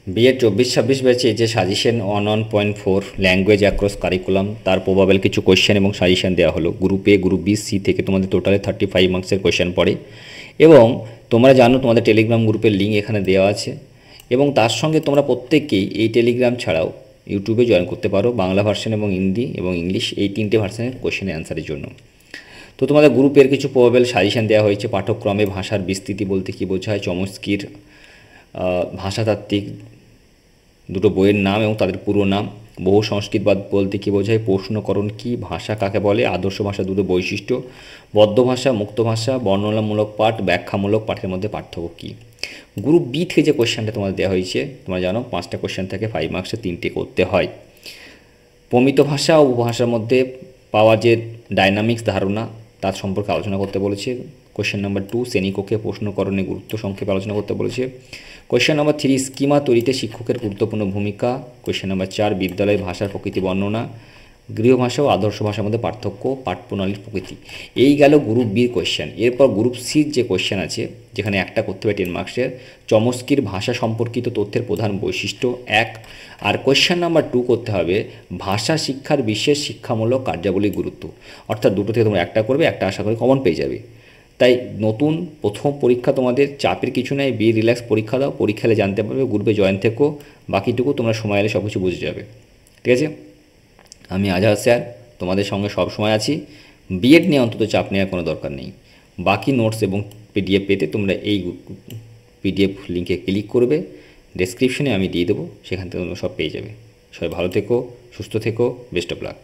B Ed 24-26 ব্যাচে যে suggestion 1.4 language across curriculum তার প্রবাবেল কিছু কোয়েশ্চেন এবং সাজেশন দেওয়া হলো। Group A, group B, C থেকে তোমাদের টোটালে 35 মার্কসের কোয়েশ্চেন পড়ে এবং তোমরা জানো তোমাদের টেলিগ্রাম গ্রুপের লিঙ্ক এখানে দেওয়া আছে এবং তার সঙ্গে তোমরা প্রত্যেককেই এই টেলিগ্রাম ছাড়াও ইউটিউবে জয়েন করতে পারো বাংলা ভার্সন এবং হিন্দি এবং ইংলিশ এই তিনটে ভার্সনের কোয়েশ্চেনের অ্যান্সারের জন্য। তো তোমাদের গ্রুপের কিছু প্রবাবেল সাজেশন দেওয়া হয়েছে। পাঠ্যক্রমে ভাষার বিস্তৃতি বলতে কী বোঝায়, চমস্কির ভাষাতাত্ত্বিক দুটো বইয়ের নাম এবং তাদের পুরো নাম, বহু সংস্কৃতবাদ বলতে কী বোঝায়, প্রশ্নকরণ কী, ভাষা কাকে বলে, আদর্শ ভাষা দুটো বৈশিষ্ট্য, বদ্ধ ভাষা, মুক্ত ভাষা, বর্ণনামূলক পাঠ, ব্যাখ্যামূলক পাঠের মধ্যে পার্থক্য কী। গ্রুপ বি থেকে যে কোয়েশ্চেনটা তোমাদের দেওয়া হয়েছে, তোমরা জানো 5টা কোয়েশ্চেন থাকে, 5 মার্কসে 3টে করতে হয়। প্রমিত ভাষা ও উপভাষার মধ্যে পাওয়া যে ডাইনামিক্স ধারণা তার সম্পর্কে আলোচনা করতে বলেছে। কোয়েশ্চেন নাম্বার 2 শ্রেণীকক্ষে প্রশ্নকরণে গুরুত্ব সংক্ষেপে আলোচনা করতে বলেছে। কোয়েশ্চেন নাম্বার 3 স্কিমা তৈরিতে শিক্ষকের গুরুত্বপূর্ণ ভূমিকা। কোয়েশ্চেন নাম্বার 4 বিদ্যালয়ের ভাষার প্রকৃতি বর্ণনা। গৃহভাষা ও আদর্শ ভাষার মধ্যে পার্থক্য, পাঠপ্রণালীর প্রকৃতি। এই গেল গ্রুপ বির কোয়েশ্চেন। এরপর গ্রুপ সির যে কোয়েশ্চেন আছে, যেখানে একটা করতে হবে 10 মার্কসের, চমস্কির ভাষা সম্পর্কিত তথ্যের প্রধান বৈশিষ্ট্য 1। আর কোয়েশ্চেন নাম্বার 2 করতে হবে ভাষা শিক্ষার বিশেষ শিক্ষামূলক কার্যাবলীর গুরুত্ব। অর্থাৎ দুটো থেকে তোমরা একটা করবে, একটা আশা করি কমন পেয়ে যাবে। তাই নতুন প্রথম পরীক্ষা, তোমাদের চাপের কিছু নেই, বি রিল্যাক্স পরীক্ষা দাও, পরীক্ষা হলে জানতে পারবে, গ্রুপে জয়েন থেকো, বাকিটুকু তোমরা সময় এলে সব কিছু বুঝে যাবে। ঠিক আছে, আমি আজহার স্যার তোমাদের সঙ্গে সব সময় আছি। বিএড নিয়ে অন্তত চাপ নেওয়ার কোনো দরকার নেই। বাকি নোটস এবং পিডিএফ পেতে তোমরা এই পিডিএফ লিঙ্কে ক্লিক করবে, ডেসক্রিপশনে আমি দিয়ে দেবো, সেখান থেকে তোমরা সব পেয়ে যাবে। সবাই ভালো থেকো, সুস্থ থেকো, বেস্ট অফ লাক।